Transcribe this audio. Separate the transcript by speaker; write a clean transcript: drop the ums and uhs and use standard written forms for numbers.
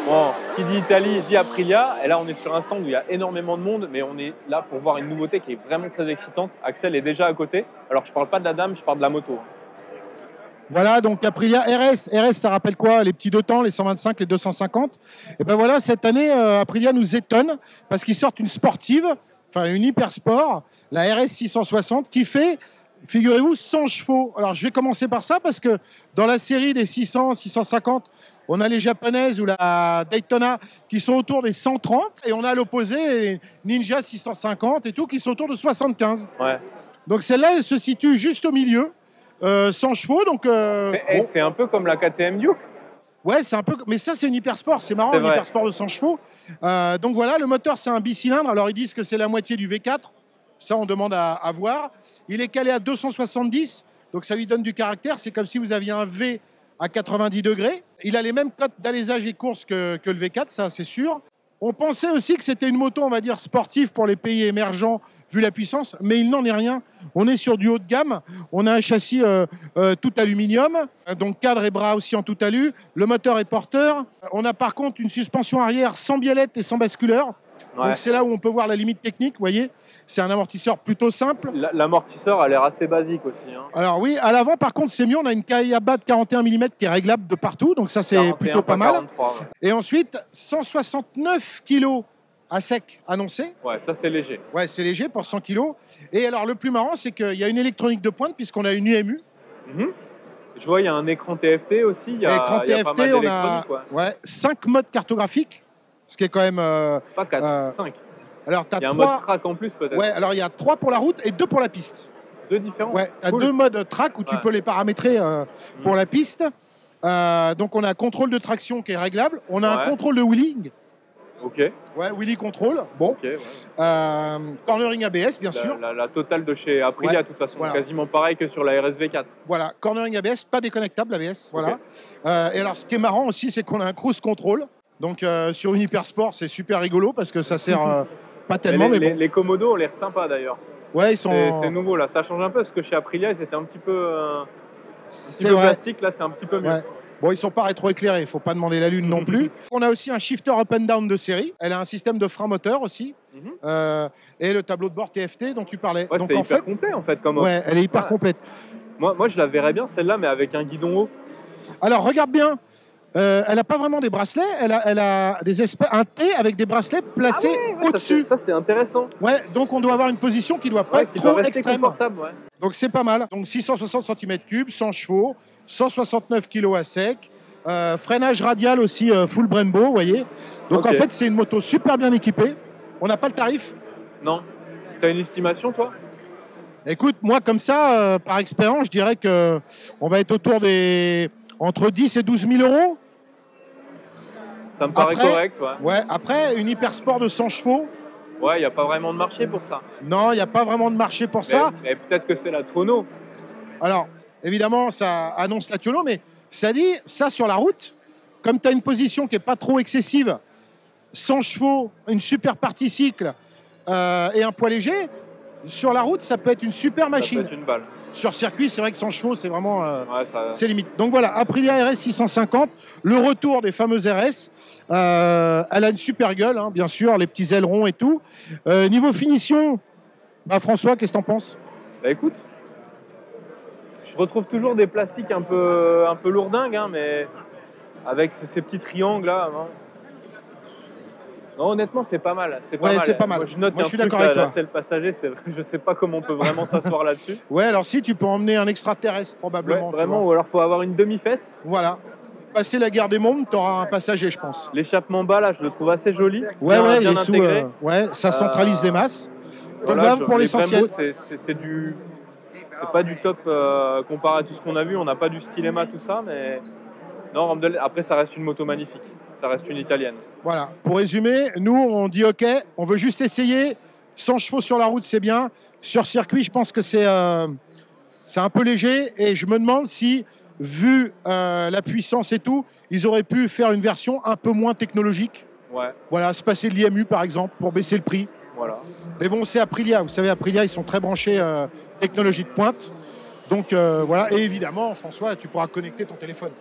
Speaker 1: Bon, qui dit Italie dit Aprilia, et là on est sur un stand où il y a énormément de monde, mais on est là pour voir une nouveauté qui est vraiment très excitante. Axel est déjà à côté, alors je parle pas de la dame, je parle de la moto.
Speaker 2: Voilà, donc Aprilia RS. RS, ça rappelle quoi? Les petits deux temps, les 125, les 250. Et ben voilà, cette année, Aprilia nous étonne parce qu'ils sortent une sportive, enfin une hyper sport, la RS 660, qui fait, figurez-vous, 100 chevaux. Alors je vais commencer par ça parce que dans la série des 600, 650, on a les japonaises ou la Daytona qui sont autour des 130 et on a à l'opposé les Ninja 650 et tout qui sont autour de 75.
Speaker 1: Ouais.
Speaker 2: Donc celle-là, elle se situe juste au milieu. 100 chevaux, donc...
Speaker 1: C'est un peu comme la KTM Duke.
Speaker 2: Ouais, c'est un peu... Mais ça, c'est une hypersport. C'est marrant, une hypersport de 100 chevaux. Donc voilà, le moteur, c'est un bicylindre. Alors, ils disent que c'est la moitié du V4. Ça, on demande à voir. Il est calé à 270. Donc, ça lui donne du caractère. C'est comme si vous aviez un V à 90 degrés. Il a les mêmes cotes d'alésage et course que le V4, ça, c'est sûr. On pensait aussi que c'était une moto, on va dire, sportive pour les pays émergents, vu la puissance, mais il n'en est rien. On est sur du haut de gamme. On a un châssis tout aluminium, donc cadre et bras aussi en tout alu. Le moteur est porteur. On a par contre une suspension arrière sans biellette et sans basculeur. Ouais. Donc c'est là où on peut voir la limite technique, vous voyez. C'est un amortisseur plutôt simple.
Speaker 1: L'amortisseur a l'air assez basique aussi. Hein.
Speaker 2: Alors oui, à l'avant par contre c'est mieux, on a une Kayaba de 41 mm qui est réglable de partout, donc ça c'est plutôt pas mal. 43, ouais. Et ensuite 169 kg à sec annoncé.
Speaker 1: Ouais, ça c'est léger.
Speaker 2: Ouais, c'est léger pour 100 kg. Et alors le plus marrant c'est qu'il y a une électronique de pointe puisqu'on a une UMU.
Speaker 1: Je vois il y a un écran TFT aussi. Il y a,
Speaker 2: écran TFT,
Speaker 1: pas mal
Speaker 2: on a 5 modes cartographiques, ce qui est quand même...
Speaker 1: pas 4, 5.
Speaker 2: Alors,
Speaker 1: il y a un mode track en plus peut-être.
Speaker 2: Ouais, alors il y a 3 pour la route et 2 pour la piste.
Speaker 1: 2 différents.
Speaker 2: Ouais, tu as 2 modes track où tu peux les paramétrer pour la piste. Donc on a un contrôle de traction qui est réglable. On a un contrôle de wheeling.
Speaker 1: Ok.
Speaker 2: Ouais, wheelie control. Bon.
Speaker 1: Okay,
Speaker 2: cornering ABS, bien sûr.
Speaker 1: La totale de chez Aprilia, de toute façon, quasiment pareil que sur la RSV4.
Speaker 2: Voilà, cornering ABS, pas déconnectable ABS. Voilà. Et alors, ce qui est marrant aussi, c'est qu'on a un cruise control. Donc sur une hypersport, c'est super rigolo parce que ça sert pas tellement.
Speaker 1: Les Komodo ont l'air sympas d'ailleurs.
Speaker 2: Ouais, ils sont.
Speaker 1: C'est nouveau là, ça change un peu parce que chez Aprilia, ils étaient un petit peu, plastique. Là, c'est un petit peu mieux.
Speaker 2: Ouais. Bon, ils sont pas rétroéclairés, il faut pas demander la lune non plus. On a aussi un shifter up and down de série. Elle a un système de frein moteur aussi. Et le tableau de bord TFT dont tu parlais.
Speaker 1: Ouais, c'est hyper complet en fait comme offre.
Speaker 2: Ouais, elle est hyper complète.
Speaker 1: Moi, je la verrais bien celle-là, mais avec un guidon haut.
Speaker 2: Alors regarde bien. Elle n'a pas vraiment des bracelets, elle a un T avec des bracelets placés au-dessus.
Speaker 1: Ça, c'est intéressant.
Speaker 2: Ouais, donc on doit avoir une position qui ne doit pas être trop extrême.
Speaker 1: Confortable, ouais.
Speaker 2: Donc c'est pas mal. Donc 660 cm3, 100 chevaux, 169 kg à sec, freinage radial aussi full Brembo, vous voyez. Donc en fait, c'est une moto super bien équipée. On n'a pas le tarif.
Speaker 1: Non. Tu as une estimation, toi?
Speaker 2: Écoute, moi comme ça, par expérience, je dirais qu'on va être autour des... entre 10 et 12 000 euros.
Speaker 1: Ça me paraît correct,
Speaker 2: ouais. Après, une hypersport de 100 chevaux.
Speaker 1: Ouais, il n'y a pas vraiment de marché pour ça.
Speaker 2: Non, il n'y a pas vraiment de marché pour ça.
Speaker 1: Mais peut-être que c'est la Tuono.
Speaker 2: Alors, évidemment, ça annonce la Tuono, mais ça dit, ça sur la route, comme tu as une position qui n'est pas trop excessive, 100 chevaux, une super partie cycle et un poids léger, sur la route, ça peut être une super machine.
Speaker 1: Ça peut être une balle.
Speaker 2: Sur circuit, c'est vrai que 100 chevaux, c'est vraiment c'est limite. Donc voilà, Aprilia RS 650, le retour des fameuses RS. Elle a une super gueule, hein, bien sûr, les petits ailerons et tout. Niveau finition, François, qu'est-ce que t'en penses?
Speaker 1: Écoute, je retrouve toujours des plastiques un peu lourdingues, hein, mais avec ces petits triangles là. Non, honnêtement, c'est pas mal. C'est pas mal. Moi, je note
Speaker 2: je suis d'accord avec toi.
Speaker 1: La selle passager, je sais pas comment on peut vraiment s'asseoir là-dessus.
Speaker 2: Ouais, alors si, tu peux emmener un extraterrestre, probablement.
Speaker 1: Ouais, vraiment, ou alors faut avoir une demi-fesse.
Speaker 2: Voilà. Passer la guerre des mondes, tu auras un passager, je pense.
Speaker 1: L'échappement bas, là, je le trouve assez joli.
Speaker 2: Ouais,
Speaker 1: bien
Speaker 2: il est
Speaker 1: intégré.
Speaker 2: Ça centralise les masses. Donc
Speaker 1: voilà,
Speaker 2: pour l'essentiel.
Speaker 1: C'est pas du top comparé à tout ce qu'on a vu. On n'a pas du Stilema, tout ça, mais non, après, ça reste une moto magnifique. Ça reste une italienne.
Speaker 2: Voilà. Pour résumer, nous, on dit OK, on veut juste essayer 100 chevaux sur la route, c'est bien. Sur circuit, je pense que c'est un peu léger. Et je me demande si, vu la puissance et tout, ils auraient pu faire une version un peu moins technologique.
Speaker 1: Ouais.
Speaker 2: Voilà, se passer de l'IMU, par exemple, pour baisser le prix.
Speaker 1: Voilà.
Speaker 2: Mais bon, c'est Aprilia. Vous savez, Aprilia, ils sont très branchés technologie de pointe. Donc voilà. Et évidemment, François, tu pourras connecter ton téléphone.